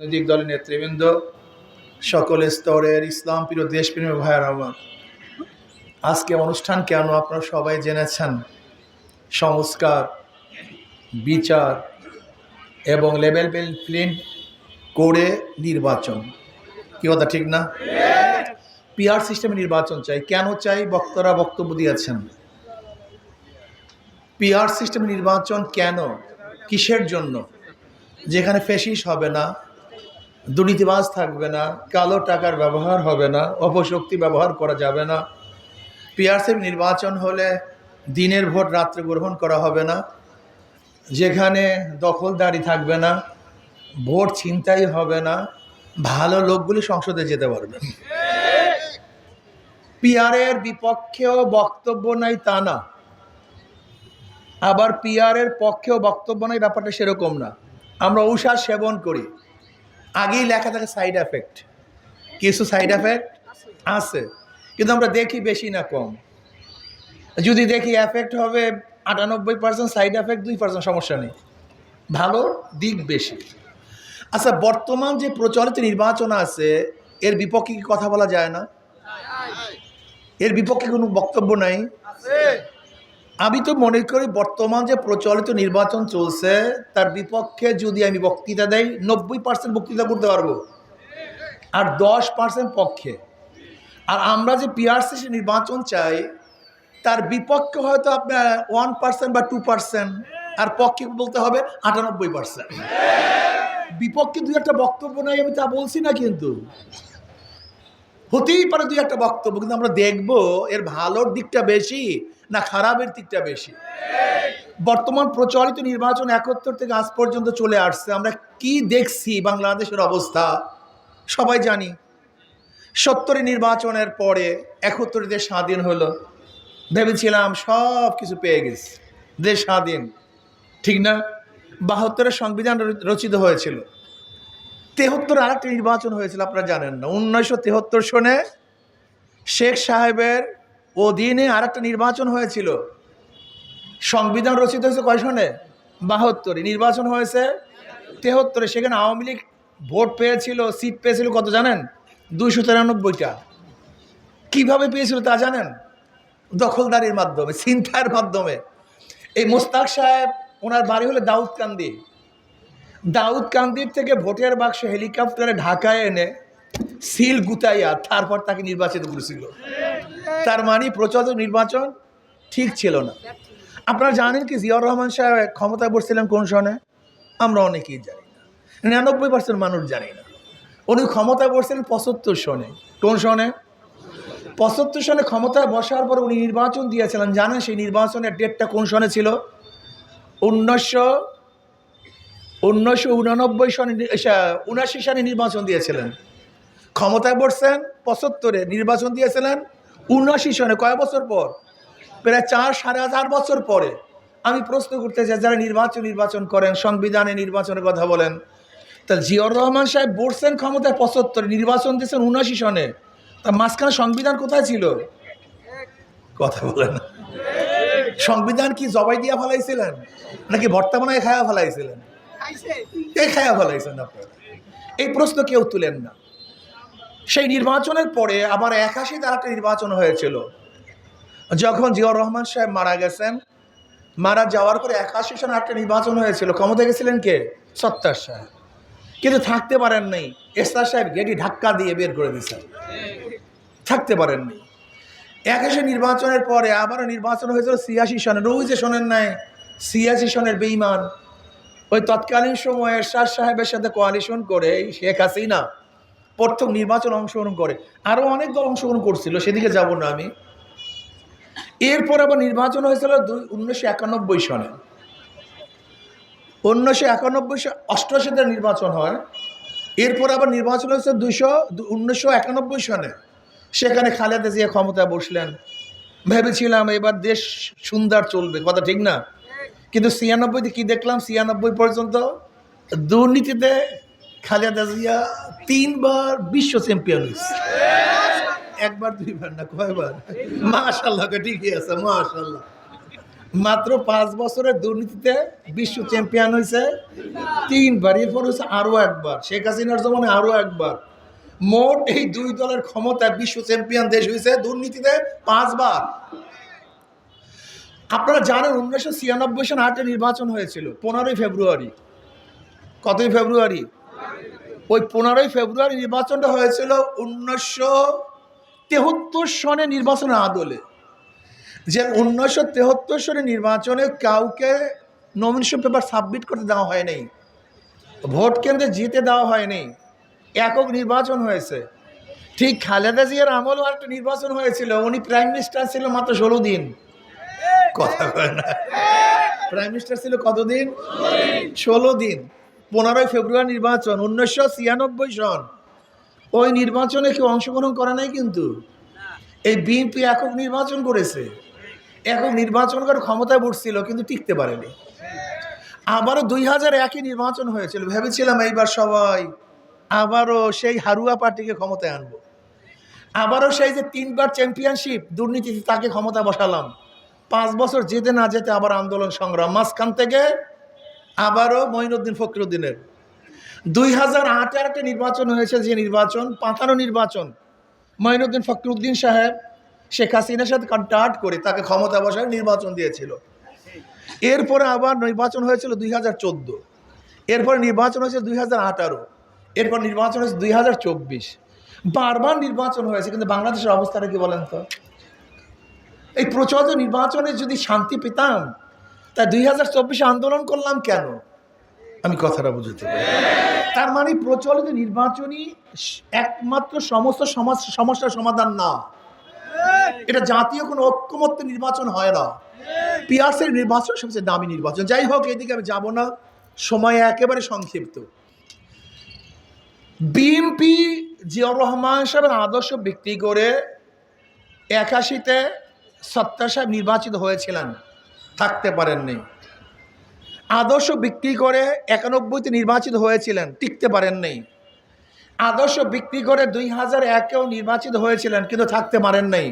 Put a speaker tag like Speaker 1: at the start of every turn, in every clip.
Speaker 1: রাজনৈতিক দলের নেতৃবৃন্দ, সকল স্তরের ইসলাম প্রিয় দেশপ্রেমী ভাইয়ের আমার, আজকে অনুষ্ঠান কেন আপনারা সবাই জেনেছেন। সংস্কার, বিচার এবং লেভেল প্লেইং করে নির্বাচন, কি কথা ঠিক না? পিআর সিস্টেমে নির্বাচন চাই। কেন চাই? বক্তারা বক্তব্য দিয়েছেন। পিআর সিস্টেমে নির্বাচন কেন, কিসের জন্য? যেখানে ফ্যাসিস্ট হবে না, দুর্নীতিবাজ থাকবে না, কালো টাকার ব্যবহার হবে না, অপশক্তি ব্যবহার করা যাবে না। পিআরসি নির্বাচন হলে দিনের ভোট রাত্রে গ্রহণ করা হবে না, যেখানে দখলদারি থাকবে না, ভোট ছিনতাই হবে না, ভালো লোকগুলি সংসদে যেতে পারবে। পিআরের বিপক্ষেও বক্তব্য নাই তা না, আবার পিআরের পক্ষেও বক্তব্য নাই ব্যাপারটা সেরকম না। আমরা ঔষধ সেবন করি, আগেই লেখা থাকে সাইড এফেক্ট। কিছু সাইড এফেক্ট আছে, কিন্তু আমরা দেখি বেশি না কম। যদি দেখি এফেক্ট হবে 98%, সাইড এফেক্ট 2%, সমস্যা নেই, ভালো দিক বেশি। আচ্ছা, বর্তমান যে প্রচলিত নির্বাচন আছে এর বিপক্ষে কি কথা বলা যায় না? এর বিপক্ষে কোনো বক্তব্য নাই? আমি তো মনে করি বর্তমান যে প্রচলিত নির্বাচন চলছে তার বিপক্ষে যদি আমি বক্তৃতা দেই 90% বক্তৃতা করতে পারবো, আর 10% পক্ষে। আর আমরা যে পিআরসি নির্বাচন চাই তার বিপক্ষে হয়তো আপনার 1% বা 2%, আর পক্ষে বলতে হবে 98%। বিপক্ষে দুই একটা বক্তব্য নাই আমি তা বলছি না, কিন্তু হতেই পারে দুই একটা বক্তব্য, কিন্তু আমরা দেখবো এর ভালোর দিকটা বেশি না খারাপের দিকটা বেশি। বর্তমান প্রচলিত নির্বাচন 71 থেকে আজ পর্যন্ত চলে আসছে, আমরা কি দেখছি বাংলাদেশের অবস্থা সবাই জানি। 70 নির্বাচনের পরে 71 দেশ স্বাধীন হলো, ভেবেছিলাম সব কিছু পেয়ে গেছি, দেশ স্বাধীন, ঠিক না? 72 সংবিধান রচিত হয়েছিল। 73 আরেকটা নির্বাচন হয়েছিল, আপনারা জানেন না? 1973 সনে শেখ সাহেবের অধীনে আরেকটা নির্বাচন হয়েছিল। সংবিধান রচিত হয়েছে কয় সনে? 72। নির্বাচন হয়েছে 73। সেখানে আওয়ামী লীগ ভোট পেয়েছিল, সিট পেয়েছিল কত জানেন? 293টা। কিভাবে পেয়েছিল তা জানেন? দখলদারির মাধ্যমে, ছিনতাইয়ের মাধ্যমে। এই মোস্তাক সাহেব, ওনার বাড়ি হলো দাউদকান্দি। দাউদকান্দির থেকে ভোটের বাক্স হেলিকপ্টারে ঢাকায় এনে সিল গুতাইয়া তারপর তাকে নির্বাচিত করেছিল। তার মানে প্রচলিত নির্বাচন ঠিক ছিল না। আপনারা জানেন কি জিয়াউর রহমান সাহেব ক্ষমতায় বসছিলেন কোন সনে? আমরা অনেকেই জানি না, 99% মানুষ জানি না। উনি ক্ষমতায় বসছিলেন 75 সনে। কোন সনে? 75 সনে ক্ষমতায় বসার পর উনি নির্বাচন দিয়েছিলেন, জানেন সেই নির্বাচনের ডেটটা কোন সনে ছিল? 1989 সনে, 79 সালে নির্বাচন দিয়েছিলেন। ক্ষমতায় বসছেন 75-এ, নির্বাচন দিয়েছিলেন 79 সনে। কয় বছর পর? প্রায় 4-4.5 বছর পরে। আমি প্রশ্ন করতে চাই, যারা নির্বাচন করেন, সংবিধানে নির্বাচনের কথা বলেন, তা জিয়াউর রহমান সাহেব বসছেন ক্ষমতায় 75, নির্বাচন দিয়েছেন 79 সনে, তা মাঝখানে সংবিধান কোথায় ছিল? কথা বলেন। সংবিধান কি জবাই দিয়া ফেলাইছিলেন নাকি ভর্তা বানায় খায়া ফেলাইছিলেন? এই খায়া ফেলাইছেন আপনারা। এই প্রশ্ন কেউ তুলেন না। সেই নির্বাচনের পরে আবার 81 একটা নির্বাচন হয়েছিল, যখন জিয়াউর রহমান সাহেব মারা গেছেন। মারা যাওয়ার পরে 81 সনে একটা নির্বাচন হয়েছিল। ক্ষমতা গেছিলেন কে? সত্তার সাহেব। কিন্তু থাকতে পারেন নাই, এরশাদ সাহেব গেটি ধাক্কা দিয়ে বের করে দিয়েছেন, থাকতে পারেননি। 81 নির্বাচনের পরে আবারও নির্বাচন হয়েছিল 86 সনের। ওই যে শোনেন নাই, 86 সনের বেঈমান ওই তৎকালীন সময়ে এরশাদ সাহেবের সাথে কোয়ালিশন করে শেখ হাসিনা প্রথম নির্বাচন অংশগ্রহণ করে। আরও অনেক দল অংশগ্রহণ করছিল, সেদিকে যাব না আমি। এরপর আবার নির্বাচন হয়েছিল 1991 সনে। 1991 নির্বাচন হয়। এরপর আবার নির্বাচন হয়েছে 1991 সনে। সেখানে খালেদা জিয়া ক্ষমতায় বসলেন। ভেবেছিলাম এবার দেশ সুন্দর চলবে, কথা ঠিক না? কিন্তু 96-তে কি দেখলাম? 96 পর্যন্ত দুর্নীতিতে খালেদা জিয়া 3 বার বিশ্ব চ্যাম্পিয়ন হয়েছে। একবার দুইবার না, কয়বার? মাশাআল্লাহ, ঠিকই আছে, মাশাআল্লাহ। মাত্র 5 বছরের দুর্নীতিতে বিশ্ব চ্যাম্পিয়ন হয়েছে 3বার, এরপর হয়েছে আরো একবার, শেখ হাসিনার জমানে আরো একবার। মোট এই 2 দলের ক্ষমতায় বিশ্ব চ্যাম্পিয়ন দেশ হয়েছে দুর্নীতিতে 5বার। আপনারা জানেন 1996 সালে 8 নির্বাচন হয়েছিল 15ই ফেব্রুয়ারি। কতই ফেব্রুয়ারি? ওই 15ই ফেব্রুয়ারি নির্বাচনটা হয়েছিল 1973 সনে নির্বাচনের আদলে। যে 1973 সনে নির্বাচনে কাউকে নমিনেশন পেপার সাবমিট করতে দেওয়া হয়নি, ভোট কেন্দ্রে জিতে দেওয়া হয়নি, একক নির্বাচন হয়েছে। ঠিক খালেদা জিয়ার আমলও একটা নির্বাচন হয়েছিল, উনি প্রাইম মিনিস্টার ছিল মাত্র 16 দিন। কথা কয় না, প্রাইম মিনিস্টার ছিল কতদিন? 16 দিন। 15ই ফেব্রুয়ারি নির্বাচন 1996 সন। ওই নির্বাচনে কেউ অংশগ্রহণ করে নাই, কিন্তু এই বিএনপি একক নির্বাচন করেছে, একক নির্বাচন করে ক্ষমতায় বসছিল, কিন্তু টিকতে পারেনি। আবারও 2001 নির্বাচন হয়েছিল, ভেবেছিলাম এইবার সবাই আবারও সেই হারুয়া পার্টিকে ক্ষমতায় আনবো, আবারও সেই যে 3বার চ্যাম্পিয়নশিপ দুর্নীতিতে তাকে ক্ষমতা বসালাম। 5 বছর যেতে না যেতে আবার আন্দোলন সংগ্রাম, মাঝখান থেকে আবারও মঈনুদ্দিন ফখরুদ্দিনের 2008 একটা নির্বাচন হয়েছে, যে নির্বাচন পাতানো নির্বাচন। মঈনুদ্দিন ফখরুদ্দিন সাহেব শেখ হাসিনার সাথে কন্ট্যাক্ট করে তাকে ক্ষমতা বসায় নির্বাচন দিয়েছিল। এরপরে আবার নির্বাচন হয়েছিল 2014, এরপরে নির্বাচন হয়েছে 2018, এরপর নির্বাচন হয়েছে 2024। বারবার নির্বাচন হয়েছে, কিন্তু বাংলাদেশের অবস্থাটা কি বলেন তো? এই প্রচলিত নির্বাচনে যদি শান্তি পেতাম, তা 2024 আন্দোলন করলাম কেন? আমি কথাটা বুঝতে পারি। তার মানে প্রচলিত নির্বাচনই একমাত্র সমস্ত সমস্যার সমাধান না, এটা জাতীয় কোনো ঐক্যমত্য নির্বাচন হয় না। পিয়াসের নির্বাচন সবচেয়ে দামি নির্বাচন। যাই হোক, এদিকে আমি যাব না, সময় একেবারে সংক্ষিপ্ত। বিএনপি জিয়াউর রহমান সাহেবের আদর্শ বিক্রি করে 81-তে সত্তার সাহেব নির্বাচিত হয়েছিলেন, থাকতে পারেননি। আদর্শ বিক্রি করে 91-তে নির্বাচিত হয়েছিলেন, টিকতে পারেননি। আদর্শ বিক্রি করে 2001-এও নির্বাচিত হয়েছিলেন, কিন্তু থাকতে পারেন নাই।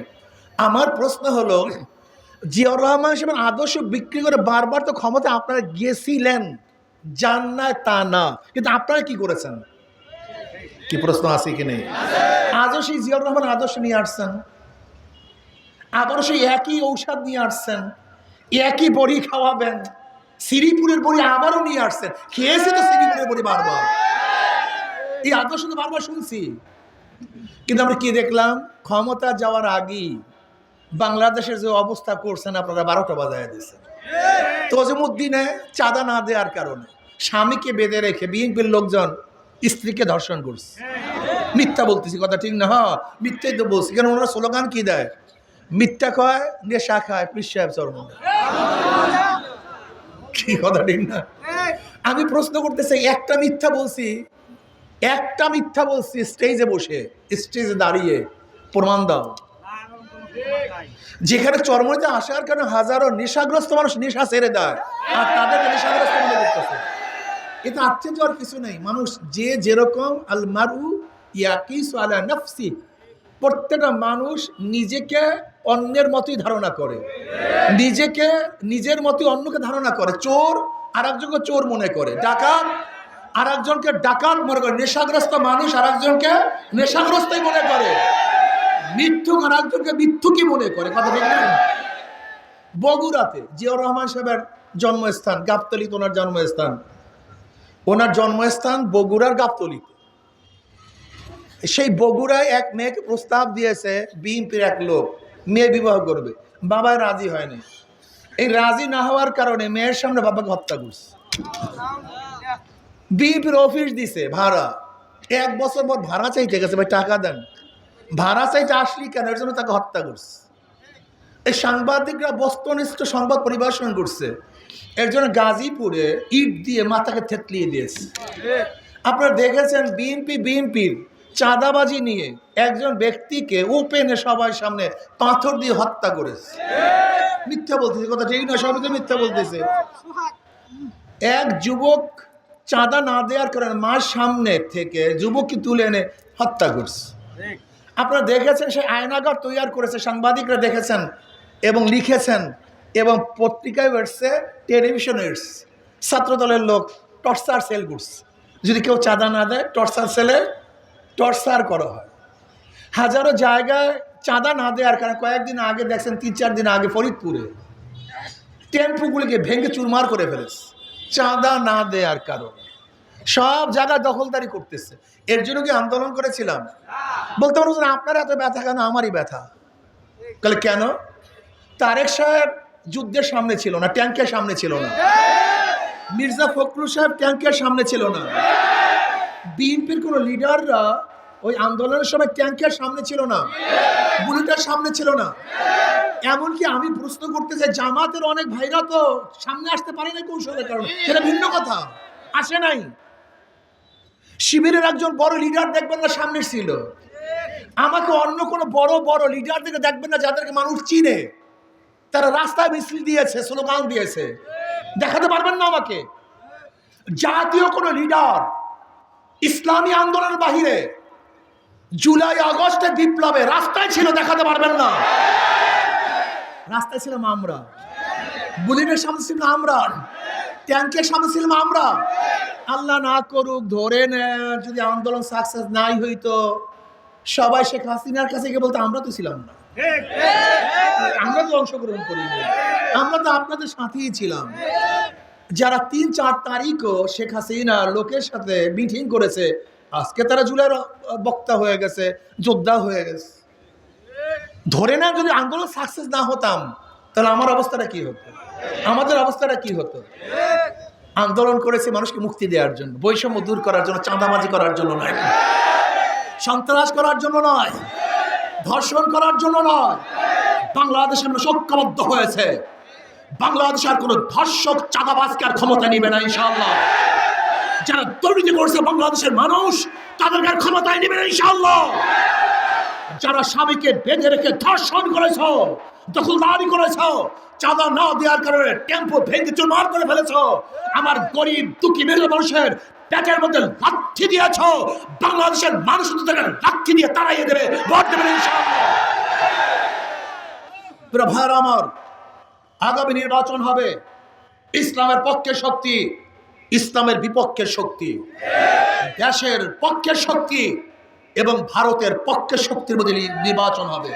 Speaker 1: আমার প্রশ্ন হলো, জিয়াউর রহমান সাহেবের আদর্শ বিক্রি করে বারবার তো ক্ষমতা আপনারা গিয়েছিলেন, যান না তা না, কিন্তু আপনারা কি করেছেন? কি প্রশ্ন আছে কি নেই? আজও সেই জিয়াউর রহমান আদর্শ নিয়ে আসছেন, আবারও সেই একই ঔষধ নিয়ে আসছেন, একই বড়ি খাওয়াবেন, শ্রীপুরের বড়ি আবারও নিয়ে আসছেন। খেয়েছে তো শ্রীপুরের বড়ি বারবার, এই আদর্শ তো বারবার শুনছি, কিন্তু আমরা কি দেখলাম? ক্ষমতা যাওয়ার আগেই বাংলাদেশের যে অবস্থা করছেন আপনারা, 12টা বাজায় দিয়েছেন। তজুমুদ্দিনে চাঁদা না দেওয়ার কারণে স্বামীকে বেঁধে রেখে বিএনপির লোকজন স্ত্রীকে ধর্ষণ করছে। মিথ্যা বলতেছি, কথা ঠিক না? হ্যাঁ, মিথ্যাই তো বলছি, কারণ ওনারা স্লোগান কি দেয়? মিথ্যা কয়, নেশা খায়, পীর সাহেব চরম। কি কথা ঠিক না? আমি প্রশ্ন করতেছি, একটা মিথ্যা বলছি, একটা মিথ্যা বলছি স্টেজে বসে, স্টেজে দাঁড়িয়ে, প্রমাণ দাও। যেখানে চরমতে আসার কারণে হাজারো নেশাগ্রস্ত মানুষ নেশা ছেড়ে দেয়, আর তাদেরকে নেশাগ্রস্ত মনে করতেছে। এটা আশ্চর্য আর কিছু নেই। মানুষ যে যেরকম, আল মারু ইয়াকিসু আলা নাফসি, প্রত্যেকটা মানুষ নিজেকে অন্যের মতোই ধারণা করে, নিজেকে নিজের মতোই অন্যকে ধারণা করে। চোর আর একজনকে চোর মনে করে, ডাকাত আর একজনকে ডাকাত মনে করে, নেশাগ্রস্ত মানুষ আর একজনকে নেশাগ্রস্তই মনে করে, মিথ্যুক আর একজনকে মিথ্যুকই মনে করে। কথা ঠিক না? বগুড়াতে জিয়াউর রহমান সাহেবের জন্মস্থান, গাবতলীতে ওনার জন্মস্থান, ওনার জন্মস্থান বগুড়ার গাবতলীতে। সেই বগুড়ায় এক মেয়েকে প্রস্তাব দিয়েছে বিএনপির এক লোক, মেয়ে বিবাহ করবে, বাবা রাজি হয়নি। এই রাজি না হওয়ার কারণে মেয়ের সামনে বাবাকে হত্যা করছে। বিএনপির অফিস দিছে ভাড়া, 1 বছর পর ভাড়া চাইতে গেছে, ভাই টাকা দেন, ভাড়া চাইতে আসলি কেন? এর জন্য তাকে হত্যা করছে। এই সাংবাদিকরা বস্তুনিষ্ঠ সংবাদ পরিবেশন করছে, এর জন্য গাজীপুরে ইট দিয়ে মাথাকে থেতলিয়ে দিয়েছে। আপনারা দেখেছেন বিএনপির চাঁদাবাজি নিয়ে একজন ব্যক্তিকে ওপেনে সবার সামনে পাথর দিয়ে হত্যা করেছে। মিথ্যা বলতেছে, কথা ঠিক না? সবাই তো মিথ্যা বলতেছে। এক যুবক চাঁদা না দেওয়ার কারণে মার সামনে থেকে যুবককে তুলে এনে হত্যা করছে। আপনারা দেখেছেন সে আয়নাঘর তৈরি করেছে, সাংবাদিকরা দেখেছেন এবং লিখেছেন এবং পত্রিকায় বেরছে, টেলিভিশনে এসছে, ছাত্রদলের লোক টর্চার সেল করছে। যদি কেউ চাঁদা না দেয় টর্চার সেলে টর্চার করা হয়। হাজারো জায়গায় চাঁদা না দেওয়ার কারণে কয়েকদিন আগে দেখছেন, 3-4 দিন আগে ফরিদপুরে টেম্পুগুলিকে ভেঙে চুরমার করে ফেলেছে চাঁদা না দেওয়ার কারণে। সব জায়গায় দখলদারি করতেছে। এর জন্য কি আন্দোলন করেছিলাম? বলতে পারবো না আপনার এত ব্যথা কেন, আমারই ব্যথা। তাহলে কেন? তারেক সাহেব যুদ্ধের সামনে ছিল না, ট্যাঙ্কের সামনে ছিল না। মির্জা ফখরুল সাহেব ট্যাঙ্কের সামনে ছিল না। বিএনপির কোন লিডাররা ওই আন্দোলনের সময় ট্যাঙ্কের সামনে ছিল না, বুলেটের সামনে ছিল না। এমনকি আমি প্রশ্ন করতে চাই, জামাতের অনেক ভাইরা তো সামনে আসতে পারে না কৌশলের কারণে, সেটা ভিন্ন কথা, আসে নাই। শিবিরের একজন বড় লিডার দেখবেন না সামনে ছিল। আমাকে অন্য কোনো বড় বড় লিডার থেকে দেখবেন না যাদেরকে মানুষ চিনে, তারা রাস্তায় মিছিল দিয়েছে, স্লোগান দিয়েছে, দেখাতে পারবেন না আমাকে। জাতীয় কোনো লিডার ইসলামী আন্দোলনের বাহিরে জুলাই আগস্টের বিপ্লবে রাস্তায় ছিল, দেখাতে পারবেন না। রাস্তায় ছিলাম আমরা, বুলেটের সামনে ছিলাম আমরা, ট্যাঙ্কের সামনে ছিলাম আমরা। আল্লাহ না করুক, ধরে নেন যদি আন্দোলন সাকসেস নাই হইতো, সবাই শেখ হাসিনার কাছে গিয়ে বলতো আমরা তো ছিলাম না, আমরা তো অংশগ্রহণ করিনি, আমরা তো আপনাদের সাথেই ছিলাম। যারা 3-4 তারিখও শেখ হাসিনা লোকের সাথে মিটিং করেছে, আজকে তারা জুলাইয়ের বক্তা হয়ে গেছে, যোদ্ধা হয়ে গেছে। ধরে না যদি আন্দোলন সাকসেস না হতাম, তাহলে আমার অবস্থাটা কি হতো, আমাদের অবস্থাটা কি হতো? আন্দোলন করেছে মানুষকে মুক্তি দেওয়ার জন্য, বৈষম্য দূর করার জন্য, চাঁদাবাজি করার জন্য নয়, সন্ত্রাস করার জন্য নয়, ধর্ষণ করার জন্য নয়। বাংলাদেশ আমরা ঐক্যবদ্ধ হয়েছে। বাংলাদেশ আর কোনো ধর্ষক চাঁদাবাজকে আর ক্ষমতা নিবে না ইনশাআল্লাহ। যারা দুর্নীতি করছে বাংলাদেশের মানুষ, তাদেরকে আর ক্ষমতায় নিবে না ইনশাআল্লাহ। যারা স্বামীকে বেঁধে রেখে ধর্ষণ করেছ, দখলদারি করেছ, চাঁদা না দেওয়ার কারণে টেম্পো ভেঙে চুরমার করে ফেলেছ, আমার গরিব দুঃখী মেয়ে মানুষের পেটের মধ্যে লাথি দিয়েছ, বাংলাদেশের মানুষ তাদের লাথি দিয়ে তাড়াইয়ে দেবে, ভোট দেবে ইনশাআল্লাহ। ভাইরা আমার, আগামী নির্বাচন হবে ইসলামের পক্ষের শক্তি, ইসলামের বিপক্ষের শক্তি, দেশের পক্ষের শক্তি এবং ভারতের পক্ষের শক্তির মধ্যে নির্বাচন হবে।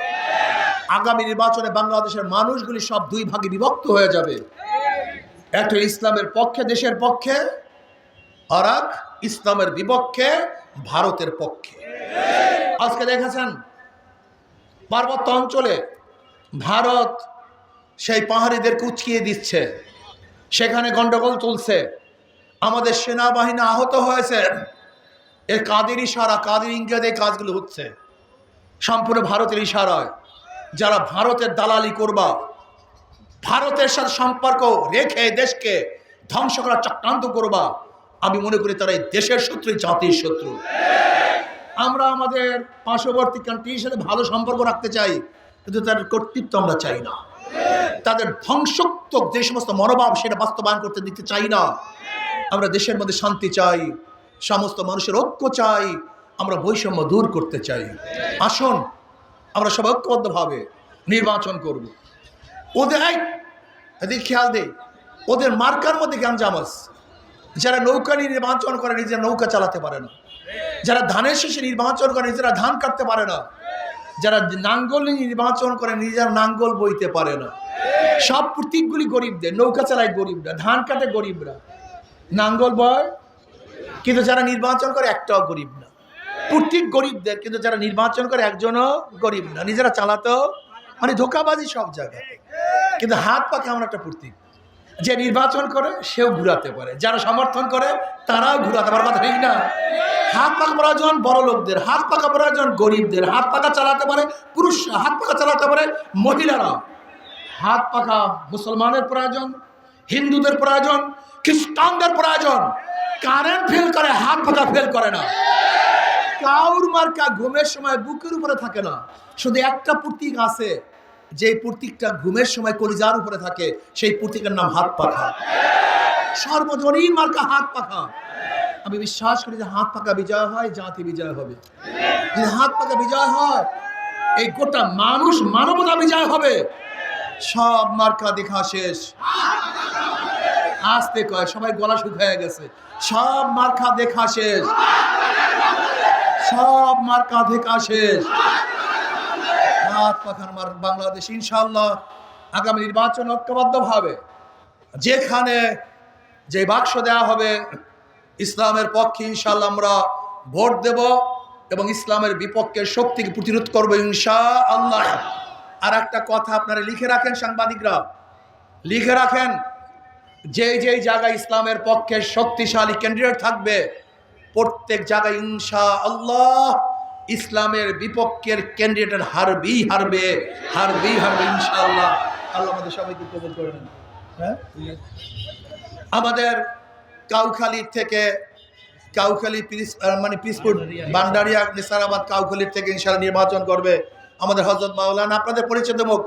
Speaker 1: আগামী নির্বাচনে বাংলাদেশের মানুষগুলি সব দুই ভাগে বিভক্ত হয়ে যাবে। একটা ইসলামের পক্ষে, দেশের পক্ষে, আর এক ইসলামের বিপক্ষে, ভারতের পক্ষে। আজকে দেখেছেন পার্বত্য অঞ্চলে ভারত সেই পাহাড়িদেরকে উচকিয়ে দিচ্ছে, সেখানে গন্ডগোল চলছে, আমাদের সেনাবাহিনী আহত হয়েছে। এর কাদের ইশারা, কাদের ইঙ্গিতে এই কাজগুলো হচ্ছে? সম্পূর্ণ ভারতের ইশারায়। যারা ভারতের দালালি করবা, ভারতের সাথে সম্পর্ক রেখে দেশকে ধ্বংস করার চক্রান্ত করবা, আমি মনে করি তারা এই দেশের শত্রু, জাতির শত্রু। আমরা আমাদের পার্শ্ববর্তী কান্ট্রির সাথে ভালো সম্পর্ক রাখতে চাই, কিন্তু তাদের কর্তৃত্ব আমরা চাই না। তাদের ধ্বংসাত্মক যে সমস্ত মনোভাব, সেটা বাস্তবায়ন করতে দিতে চাই না। আমরা দেশের মধ্যে শান্তি চাই, সমস্ত মানুষের ঐক্য চাই, আমরা বৈষম্য দূর করতে চাই। আসুন আমরা সবাই ঐক্যবদ্ধভাবে নির্বাচন করব। ওদের খেয়াল দেই, ওদের মার্কার মধ্যে গ্যাঞ্জাম আছে। যারা নৌকা নিয়ে নির্বাচন করে নিজেরা নৌকা চালাতে পারে না, যারা ধানের শেষে নির্বাচন করে নিজেরা ধান কাটতে পারে না, যারা নাঙ্গল নিয়ে নির্বাচন করে নিজেরা নাঙ্গল বইতে পারে না। সব প্রতীকগুলি গরিবদের, নৌকা চালায় গরিবরা, ধান কাটে গরিবরা, নাঙ্গল বয়, কিন্তু যারা নির্বাচন করে একটাও গরিব না। প্রতীক গরিবদের, কিন্তু যারা নির্বাচন করে একজনও গরিব না। নিজেরা চালাতেও মানে ধোকাবাজি সব জায়গায়, কিন্তু হাত পা কেমন একটা প্রতীক। যে নির্বাচন করে সেও ঘুরাতে পারে, যারা সমর্থন করে তারাও ঘুরাতে পারে, কথা ঠিক না? হাত পাকা প্রয়োজন বড় লোকদের, হাত পাকা প্রয়োজন গরিবদের। হাত পাকা চালাতে পারে পুরুষরা, হাত পাকা চালাতে পারে মহিলারা। হাত পাকা মুসলমানের প্রয়োজন, হিন্দুদের প্রয়োজন, খ্রিস্টানদের প্রয়োজন। কারেন্ট ফেল করে, হাত পাকা ফেল করে না। কাউর মার্কা ঘুমের সময় বুকের উপরে থাকে না, শুধু একটা প্রতীক আছে, যে প্রতীকটা ঘুমের সময় কলিজার উপরে থাকে, সেই প্রতীকের নাম হাত পাখা। সর্বজনীন মার্কা হাত পাখা। আমি বিশ্বাস করি যে হাত পাকা বিজয় হয়, জাতি বিজয় হবে। যদি হাত পাকা বিজয় হয়, এই গোটা মানুষ, মানবতা বিজয় হবে। সব মার্কা দেখা শেষ। আস্তে কয়, সবাই গলা শুকিয়ে গেছে। সব মার্কা দেখা শেষ। সব মার্কা দেখা শেষ। হাত পাখার বাংলাদেশ ইনশাআল্লাহ আগামী নির্বাচন ঐক্যবদ্ধভাবে যেখানে যে বাক্স দেওয়া হবে ইসলামের পক্ষে ইনশাআল্লাহ আমরা ভোট দেব এবং ইসলামের বিপক্ষের শক্তিকে প্রতিরোধ করবো ইনশাআল্লাহ। আর একটা কথা আপনারা লিখে রাখেন, সাংবাদিকরা লিখে রাখেন, যেই জায়গায় ইসলামের পক্ষে শক্তিশালী ক্যান্ডিডেট থাকবে প্রত্যেক জায়গায় ইনশাআল্লাহ ইসলামের বিপক্ষের ক্যান্ডিডেট হারবেই হারবে ইনশাআল্লাহ। আল্লাহ আমাদের সবাইকে কবুল করে নেন। হ্যাঁ, আমাদের কাউখালী পিসপুর বান্ডারিয়া নিসারাবাদ কাউখালীর থেকে ইনশাআল্লাহ নির্বাচন করবে আমাদের হযরত মাওলানা, আপনাদের পরিচিত মুখ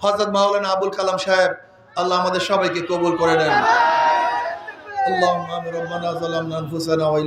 Speaker 1: হযরত মাওলানা আবুল কালাম সাহেব। আল্লাহ আমাদের সবাইকে কবুল করে নেন। আল্লাহুম্মা রব্বানা যালামনা আনফুসানা ওয়া